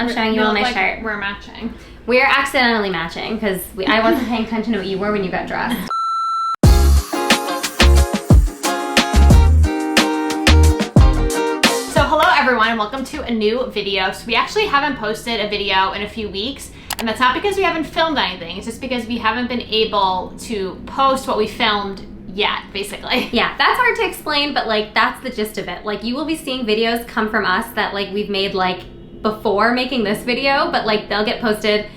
I'm showing you on my shirt. We're matching. We're accidentally matching because I wasn't paying attention to what you wore when you got dressed. So hello everyone and welcome to a new video. So we actually haven't posted a video in a few weeks, and that's not because we haven't filmed anything. It's just because we haven't been able to post what we filmed yet, basically. Yeah, that's hard to explain, but like that's the gist of it. Like you will be seeing videos come from us that like we've made like before making this video, but like they'll get posted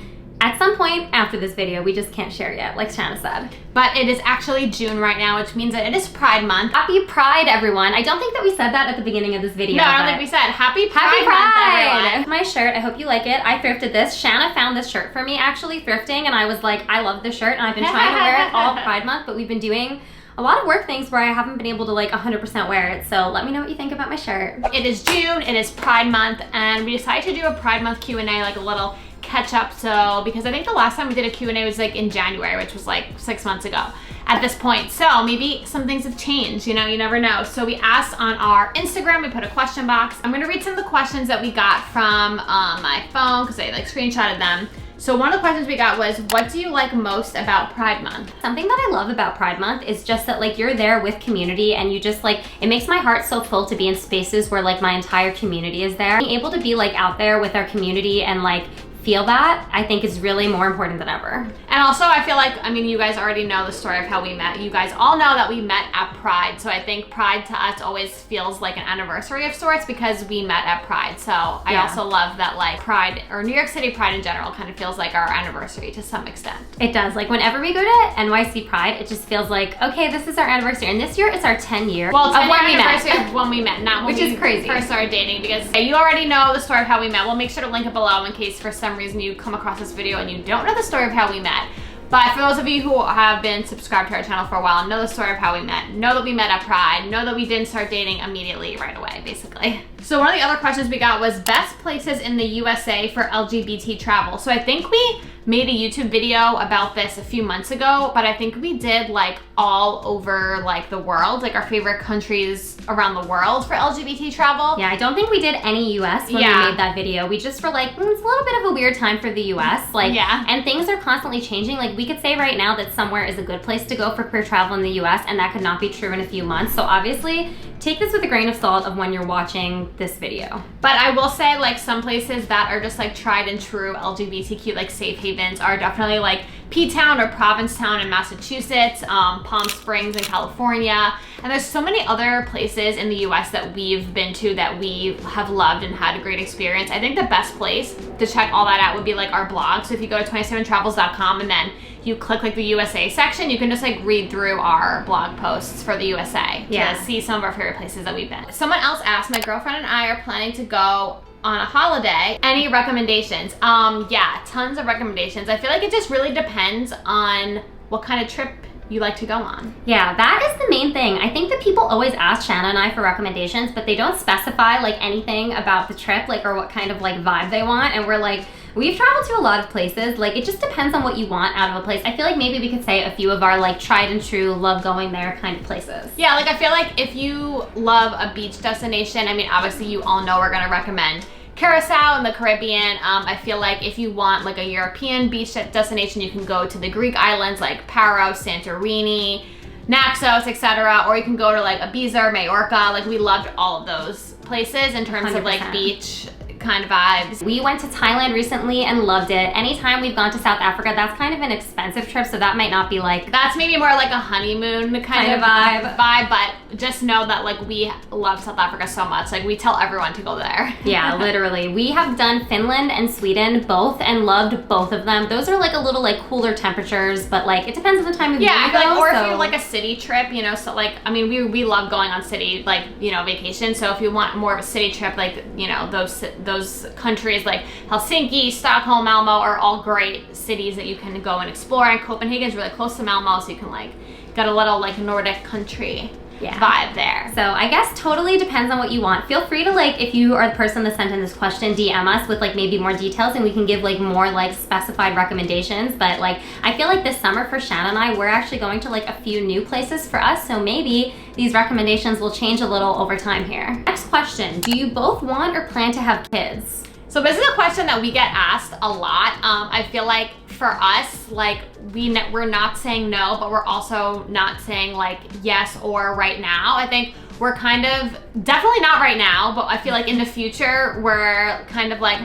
at some point after this video. We just can't share yet, like Shanna said. But it is actually June right now, which means that it is Pride Month. Happy Pride, everyone. I don't think that we said that at the beginning of this video. No, I don't think we said Happy Pride Month, everyone. My shirt, I hope you like it. I thrifted this. Shanna found this shirt for me actually thrifting, and I was like, I love this shirt, and I've been trying to wear it all Pride Month, but we've been doing a lot of work things where I haven't been able to like 100% wear it. So let me know what you think about my shirt. It is June, it is Pride Month, and we decided to do a Pride Month Q&A, like a little catch up. So because I think the last time we did a Q&A was like in January, which was like 6 months ago at this point. So maybe some things have changed, you know, you never know. So we asked on our Instagram, we put a question box. I'm gonna read some of the questions that we got from my phone because I like screenshotted them. So one of the questions we got was, what do you like most about Pride Month? Something that I love about Pride Month is just that like you're there with community, and you just like, it makes my heart so full to be in spaces where like my entire community is there. Being able to be like out there with our community and like feel that, I think is really more important than ever. And also I feel like, I mean, you guys already know the story of how we met. You guys all know that we met at Pride. So I think Pride to us always feels like an anniversary of sorts because we met at Pride. So I also love that like Pride, or New York City Pride in general, kind of feels like our anniversary to some extent. It does. Like whenever we go to NYC Pride, it just feels like, okay, this is our anniversary. And this year it's our 10 year well, of when we met. Of when we met, not when which is crazy. First started dating, because you already know the story of how we met. We'll make sure to link it below in case for some reason you come across this video and you don't know the story of how we met. But for those of you who have been subscribed to our channel for a while and know the story of how we met, know that we met at Pride, know that we didn't start dating immediately right away, basically. So one of the other questions we got was best places in the USA for LGBT travel. So I think we made a YouTube video about this a few months ago, but I think we did like all over like the world, like our favorite countries around the world for LGBT travel. Yeah, I don't think we did any US when we made that video. We just were like, it's a little bit of a weird time for the US. Like, and things are constantly changing. Like we could say right now that somewhere is a good place to go for queer travel in the US, and that could not be true in a few months. So obviously, take this with a grain of salt of when you're watching this video. But I will say like some places that are just like tried and true LGBTQ like safe havens are definitely like P-Town or Provincetown in Massachusetts, Palm Springs in California, and there's so many other places in the US that we've been to that we have loved and had a great experience. I think the best place to check all that out would be like our blog. So if you go to 27travels.com and then you click like the USA section, you can just like read through our blog posts for the USA to see some of our favorite places that we've been. Someone else asked, my girlfriend and I are planning to go on a holiday. Any recommendations? Yeah, tons of recommendations. I feel like it just really depends on what kind of trip you like to go on. Yeah, that is the main thing. I think that people always ask Shanna and I for recommendations, but they don't specify like anything about the trip, like, or what kind of like vibe they want. And we're like, we've traveled to a lot of places. Like, it just depends on what you want out of a place. I feel like maybe we could say a few of our like tried and true, love going there kind of places. Yeah, like I feel like if you love a beach destination, I mean, obviously you all know we're gonna recommend Curacao in the Caribbean. I feel like if you want like a European beach destination, you can go to the Greek islands like Paros, Santorini, Naxos, etc. Or you can go to like Ibiza or Majorca. Like we loved all of those places in terms 100%. of like beach kind of vibes. We went to Thailand recently and loved it. Anytime we've gone to South Africa, that's kind of an expensive trip, so that might not be like... That's maybe more like a honeymoon kind of vibe, but just know that like we love South Africa so much. Like we tell everyone to go there. Yeah, literally. We have done Finland and Sweden both and loved both of them. Those are like a little like cooler temperatures, but like it depends on the time of year. Yeah, or if you like a city trip, you know, so like, I mean, we love going on city, like, you know, vacation. So if you want more of a city trip, like, you know, those countries like Helsinki, Stockholm, Malmo are all great cities that you can go and explore. And Copenhagen is really close to Malmo, so you can like get a little like Nordic country vibe there. So I guess totally depends on what you want. Feel free to like, if you are the person that sent in this question, DM us with like maybe more details and we can give like more like specified recommendations. But like, I feel like this summer for Shanna and I, we're actually going to like a few new places for us. So maybe these recommendations will change a little over time here. Next question, do you both want or plan to have kids? So this is a question that we get asked a lot. I feel like for us, like we're not saying no, but we're also not saying like yes or right now. I think we're kind of, definitely not right now, but I feel like in the future, we're kind of like,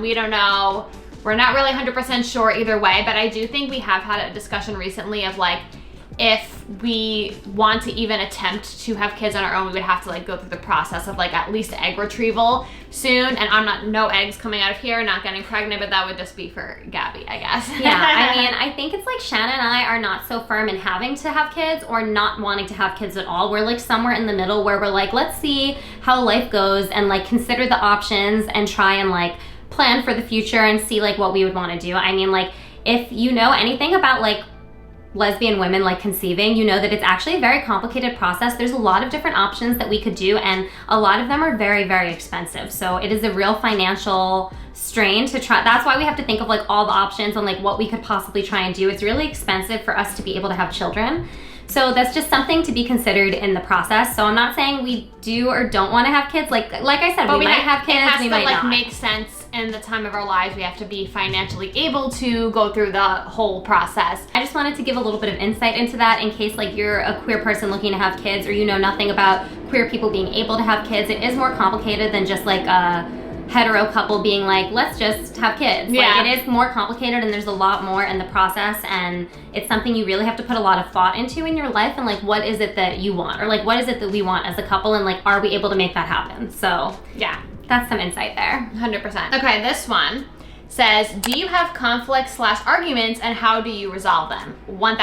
we don't know. We're not really 100% sure either way, but I do think we have had a discussion recently of like, if we want to even attempt to have kids on our own, we would have to like go through the process of like at least egg retrieval soon. And no eggs coming out of here, not getting pregnant, but that would just be for Gabby, I guess. Yeah, I mean, I think it's like Shanna and I are not so firm in having to have kids or not wanting to have kids at all. We're like somewhere in the middle where we're like, let's see how life goes and like consider the options and try and like plan for the future and see like what we would want to do. I mean, like if you know anything about like lesbian women like conceiving, you know that it's actually a very complicated process. There's a lot of different options that we could do, and a lot of them are very, very expensive. So it is a real financial strain to try. That's why we have to think of like all the options and like what we could possibly try and do. It's really expensive for us to be able to have children. So that's just something to be considered in the process. So I'm not saying we do or don't want to have kids. Like I said, we might have kids, we might not. It has to make sense in the time of our lives. We have to be financially able to go through the whole process. I just wanted to give a little bit of insight into that in case like you're a queer person looking to have kids or you know nothing about queer people being able to have kids. It is more complicated than just like a hetero couple being like, let's just have kids. Yeah. Like, it is more complicated and there's a lot more in the process, and it's something you really have to put a lot of thought into in your life, and like what is it that you want, or like what is it that we want as a couple, and like are we able to make that happen? So yeah, that's some insight there. 100%. Okay, this one says, do you have conflicts/arguments and how do you resolve them? 1000%.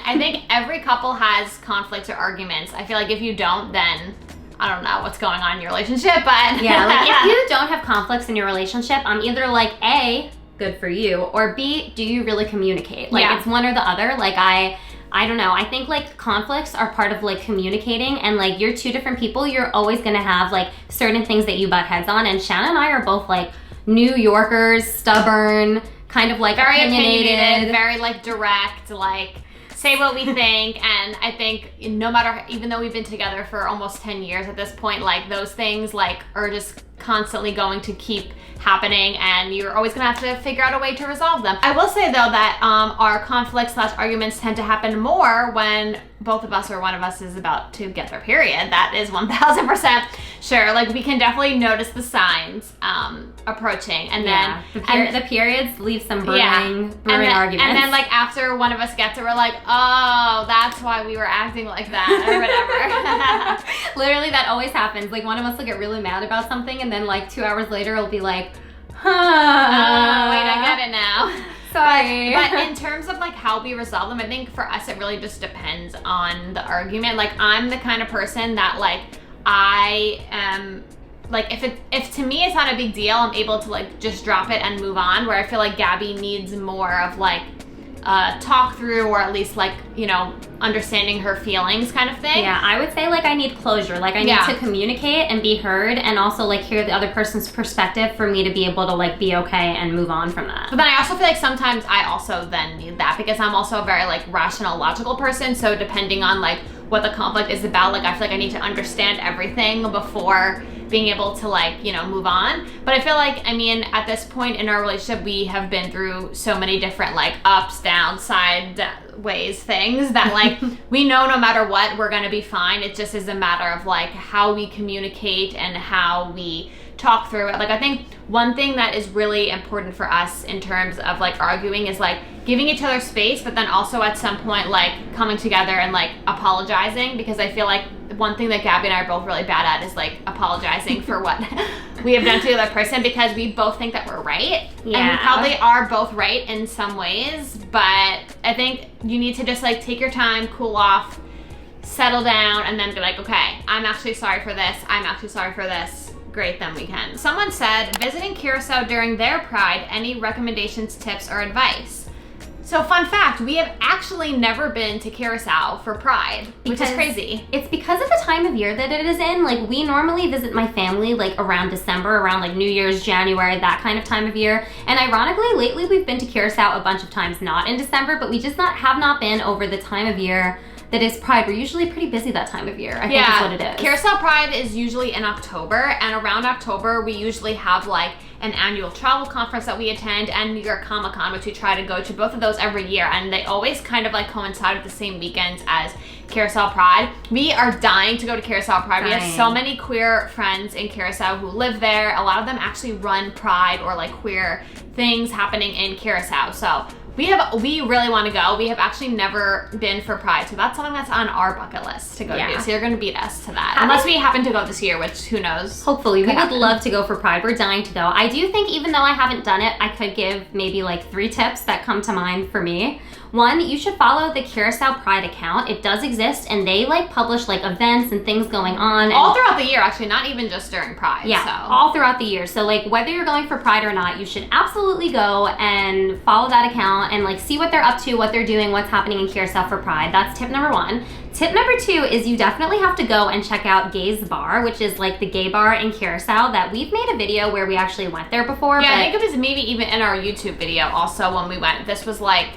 I think every couple has conflicts or arguments. I feel like if you don't, then I don't know what's going on in your relationship, but yeah, like if you don't have conflicts in your relationship, I'm either like A, good for you, or B, do you really communicate? Like it's one or the other. Like I don't know. I think like conflicts are part of like communicating, and like you're two different people. You're always gonna have like certain things that you butt heads on, and Shanna and I are both like New Yorkers, stubborn, kind of like very opinionated, very like direct, like say what we think. And I think no matter, even though we've been together for almost 10 years at this point, like those things like are just constantly going to keep happening, and you're always gonna have to figure out a way to resolve them. I will say though that our conflicts/arguments tend to happen more when both of us or one of us is about to get their period. That is 1000% sure. Like we can definitely notice the signs approaching, and then the periods leave some brewing arguments. And then like after one of us gets it, we're like, oh, that's why we were acting like that or whatever. Literally, that always happens. Like one of us will get really mad about something, and then like 2 hours later, it'll be like, wait, I get it now. Sorry. But in terms of like how we resolve them, I think for us it really just depends on the argument. Like I'm the kind of person that like I am like if to me it's not a big deal, I'm able to like just drop it and move on, where I feel like Gabby needs more of like talk through, or at least like, you know, understanding her feelings kind of thing. Yeah, I would say like I need closure. Like I need to communicate and be heard, and also like hear the other person's perspective for me to be able to like be okay and move on from that. But then I also feel like sometimes I also then need that, because I'm also a very like rational, logical person. So depending on like what the conflict is about, like I feel like I need to understand everything before being able to like, you know, move on. But I feel like, I mean, at this point in our relationship, we have been through so many different like ups, downs, sideways things that like we know no matter what, we're gonna be fine. It just is a matter of like how we communicate and how we talk through it. Like I think one thing that is really important for us in terms of like arguing is like giving each other space, but then also at some point like coming together and like apologizing, because I feel like one thing that Gabby and I are both really bad at is like apologizing for what we have done to the other person, because we both think that we're right. Yeah. And we probably are both right in some ways, but I think you need to just like take your time, cool off, settle down, and then be like, okay, I'm actually sorry for this. I'm actually sorry for this. Great, then we can. Someone said, visiting Curacao during their Pride, any recommendations, tips, or advice? So fun fact, we have actually never been to Curacao for Pride, which is crazy. It's because of the time of year that it is in. Like we normally visit my family like around December, around like New Year's, January, that kind of time of year. And ironically, lately we've been to Curacao a bunch of times, not in December, but we just have not been over the time of year that is Pride. We're usually pretty busy that time of year, I think is what it is. Curacao Pride is usually in October, and around October we usually have like an annual travel conference that we attend, and New York Comic Con, which we try to go to both of those every year, and they always kind of like coincide with the same weekends as Carousel Pride. We are dying to go to Carousel Pride. We have so many queer friends in Carousel who live there. A lot of them actually run Pride or like queer things happening in Carousel. So we really want to go. We have actually never been for Pride, so that's something that's on our bucket list to go to. So you're going to beat us to that. Unless we happen to go this year, which who knows. Hopefully. We would love to go for Pride. We're dying to go. I do think even though I haven't done it, I could give maybe like 3 tips that come to mind for me. 1, you should follow the Carousel Pride account. It does exist, and they like publish like events and things going on. All throughout the year, actually, not even just during Pride. Yeah, so all throughout the year. So like whether you're going for Pride or not, you should absolutely go and follow that account and like see what they're up to, what they're doing, what's happening in Carousel for Pride. That's tip number 1. Tip number 2 is you definitely have to go and check out Gay's Bar, which is like the gay bar in Carousel that we've made a video where we actually went there before. Yeah, I think it was maybe even in our YouTube video also when we went. This was like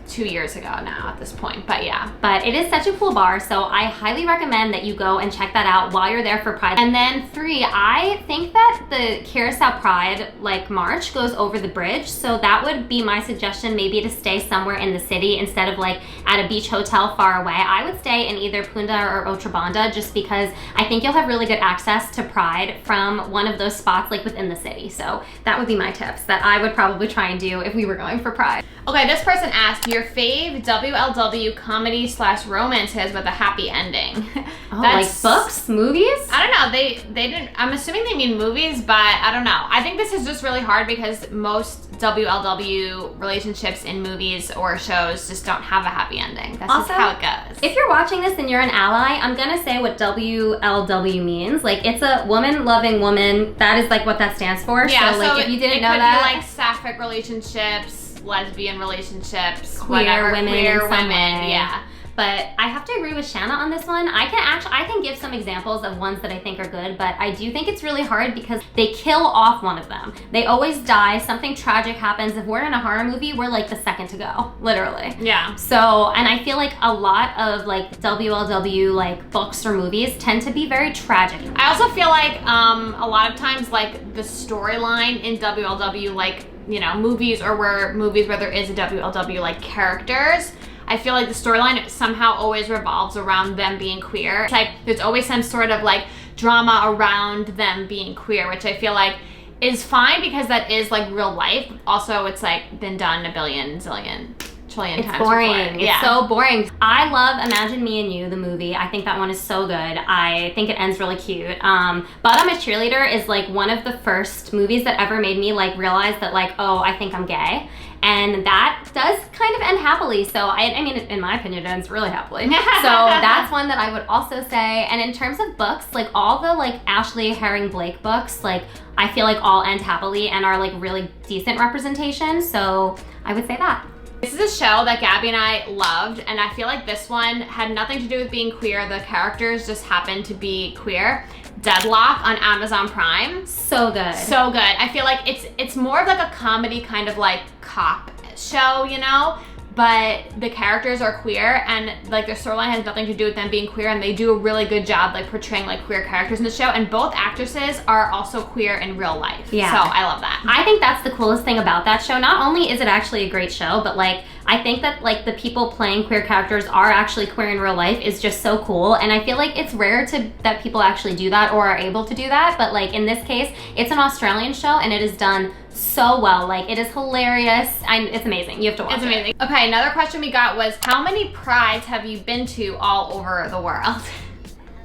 2 years ago now at this point, but yeah. But it is such a cool bar, so I highly recommend that you go and check that out while you're there for Pride. And then 3, I think that the Carousel Pride like march goes over the bridge, so that would be my suggestion, maybe to stay somewhere in the city instead of like at a beach hotel far away. I would stay in either Qanda or Otrabanda just because I think you'll have really good access to Pride from one of those spots like within the city. So that would be my tips that I would probably try and do if we were going for Pride. Okay, this person asked, your fave WLW comedy/romance is with a happy ending. Oh, like books, movies? I don't know. They didn't. I'm assuming they mean movies, but I don't know. I think this is just really hard because most WLW relationships in movies or shows just don't have a happy ending. That's also, just how it goes. If you're watching this and you're an ally, I'm gonna say what WLW means. Like, it's a woman-loving woman. That is like what that stands for. Yeah, so like if you didn't know that, it could be like sapphic relationships, lesbian relationships, queer women, yeah. But I have to agree with Shanna on this one. I can give some examples of ones that I think are good, but I do think it's really hard because they kill off one of them. They always die, something tragic happens. If we're in a horror movie, we're like the second to go, literally. Yeah. So, and I feel like a lot of like WLW like books or movies tend to be very tragic. I also feel like a lot of times like the storyline in WLW, like, you know, movies where there is a WLW like characters, I feel like the storyline somehow always revolves around them being queer. It's like there's always some sort of like drama around them being queer, which I feel like is fine because that is like real life. Also, it's like been done a billion, zillion, trillion times boring. Before. It's so boring. I love Imagine Me and You, the movie. I think that one is so good. I think it ends really cute. But I'm a Cheerleader is like one of the first movies that ever made me like realize that like, oh, I think I'm gay. And that does kind of end happily. So I mean, in my opinion, it ends really happily. So that's one that I would also say. And in terms of books, like all the like Ashley Herring Blake books, like I feel like all end happily and are like really decent representation. So I would say that. This is a show that Gabby and I loved, and I feel like this one had nothing to do with being queer. The characters just happened to be queer. Deadlock on Amazon Prime. So good. So good. I feel like it's more of like a comedy kind of like cop show, you know? But the characters are queer and like their storyline has nothing to do with them being queer, and they do a really good job like portraying like queer characters in the show, and both actresses are also queer in real life. Yeah. So I love that. I think that's the coolest thing about that show. Not only is it actually a great show, but like I think that like the people playing queer characters are actually queer in real life is just so cool, and I feel like it's rare that people actually do that or are able to do that, but like in this case, it's an Australian show and it is done so well. Like it is hilarious and it's amazing. You have to watch it. It's amazing. Okay, another question we got was, how many prides have you been to all over the world?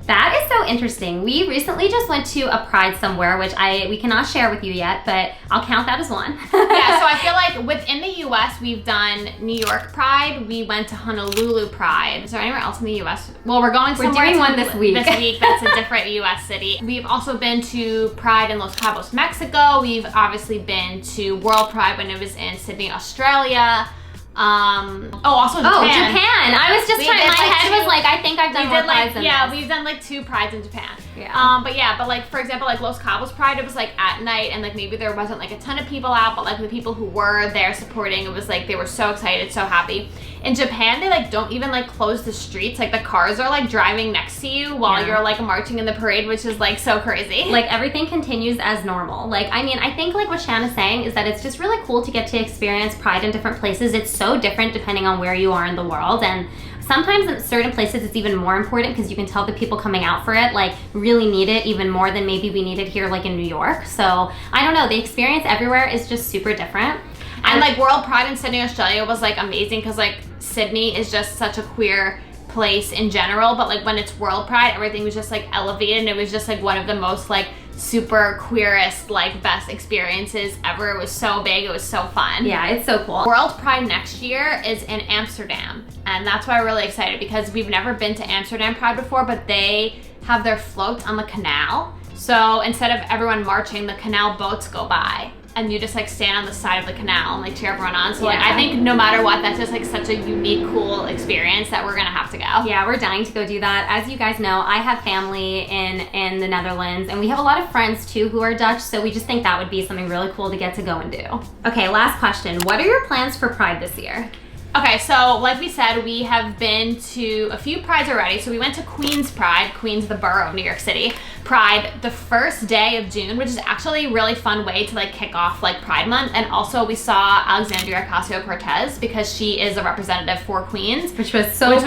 That is so interesting. We recently just went to a pride somewhere, which we cannot share with you yet, but I'll count that as one. Yeah, so I feel like within the US, we've done New York Pride, we went to Honolulu Pride. Is there anywhere else in the US? Well, we're doing one this week. This week, that's a different US city. We've also been to Pride in Los Cabos, Mexico. We've obviously been to World Pride when it was in Sydney, Australia. Also Japan. Japan. I was just trying, my head was like, I think I've done more prides than this. We've done like 2 prides in Japan. Yeah. But like, for example, like Los Cabos Pride, it was like at night, and like maybe there wasn't like a ton of people out, but like the people who were there supporting, it was like they were so excited, so happy. In Japan, they like don't even like close the streets. Like the cars are like driving next to you while you're like marching in the parade, which is like so crazy. Like everything continues as normal. Like, I mean, I think like what Shanna's saying is that it's just really cool to get to experience Pride in different places. It's so different depending on where you are in the world, and sometimes in certain places it's even more important because you can tell the people coming out for it like really need it even more than maybe we need it here like in New York. So I don't know, the experience everywhere is just super different. And like World Pride in Sydney, Australia was like amazing because like Sydney is just such a queer place in general, but like when it's World Pride, everything was just like elevated, and it was just like one of the most like super queerest, like best experiences ever. It was so big, it was so fun. Yeah, it's so cool. World Pride next year is in Amsterdam, and that's why we're really excited because we've never been to Amsterdam Pride before, but they have their floats on the canal. So instead of everyone marching, the canal boats go by, and you just like stand on the side of the canal and like cheer everyone on. So like I think no matter what, that's just like such a unique, cool experience that we're gonna have to go. Yeah, we're dying to go do that. As you guys know, I have family in the Netherlands, and we have a lot of friends too who are Dutch, so we just think that would be something really cool to get to go and do. Okay, last question. What are your plans for Pride this year? Okay, so like we said, we have been to a few prides already. So we went to Queens Pride, Queens, the borough of New York City, Pride the first day of June, which is actually a really fun way to like kick off like Pride Month. And also we saw Alexandria Ocasio-Cortez because she is a representative for Queens. Which was so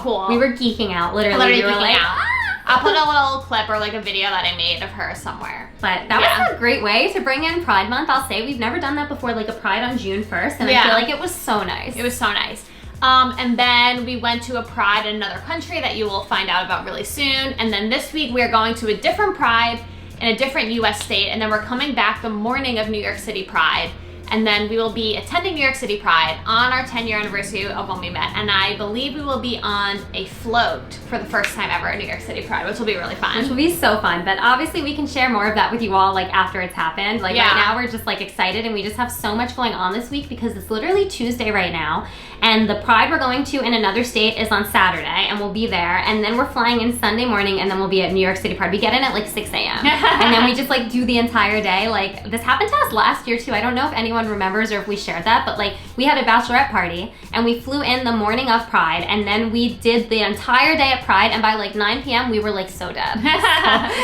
cool. We were geeking out, literally. We were geeking like, out. I'll put a little clip or like a video that I made of her somewhere. But that was a great way to bring in Pride Month. I'll say we've never done that before, like a Pride on June 1st, and I feel like it was so nice. It was so nice. And then we went to a Pride in another country that you will find out about really soon. And then this week we are going to a different Pride in a different US state, and then we're coming back the morning of New York City Pride. And then we will be attending New York City Pride on our 10-year anniversary of when we met. And I believe we will be on a float for the first time ever at New York City Pride, which will be really fun. Which will be so fun. But obviously we can share more of that with you all like after it's happened. Like right now we're just like excited, and we just have so much going on this week because it's literally Tuesday right now. And the Pride we're going to in another state is on Saturday, and we'll be there. And then we're flying in Sunday morning, and then we'll be at New York City Pride. We get in at like 6 a.m. and then we just like do the entire day. Like this happened to us last year too. I don't know if anyone remembers or if we shared that, but like we had a bachelorette party, and we flew in the morning of Pride, and then we did the entire day at Pride, and by like 9 p.m. we were like so dead.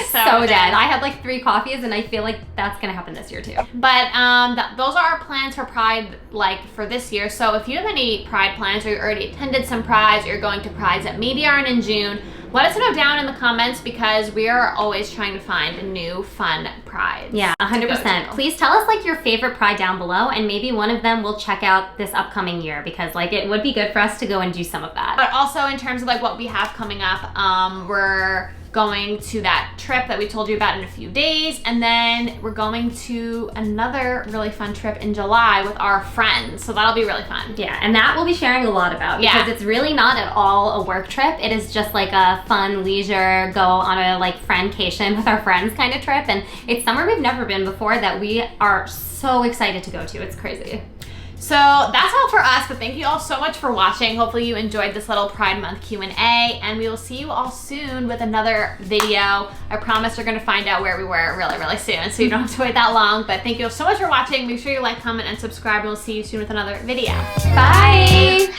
so dead. I had like 3 coffees, and I feel like that's gonna happen this year too. But those are our plans for Pride like for this year. So if you have any Pride plans, or you already attended some Prides, or you're going to Prides that maybe aren't in June, let us know down in the comments because we are always trying to find a new fun Pride. Yeah, 100%. Please tell us like your favorite Pride down below, and maybe one of them will check out this upcoming year because like it would be good for us to go and do some of that. But also in terms of like what we have coming up, we're going to that trip that we told you about in a few days, and then we're going to another really fun trip in July with our friends, so that'll be really fun. Yeah, and that we'll be sharing a lot about because it's really not at all a work trip. It is just like a fun leisure, go on a like friendcation with our friends kind of trip, and it's somewhere we've never been before that we are so excited to go to. It's crazy. So that's all for us, but thank you all so much for watching. Hopefully you enjoyed this little Pride Month Q&A, and we will see you all soon with another video. I promise you're gonna find out where we were really, really soon, so you don't have to wait that long. But thank you all so much for watching. Make sure you like, comment, and subscribe, and we'll see you soon with another video. Bye!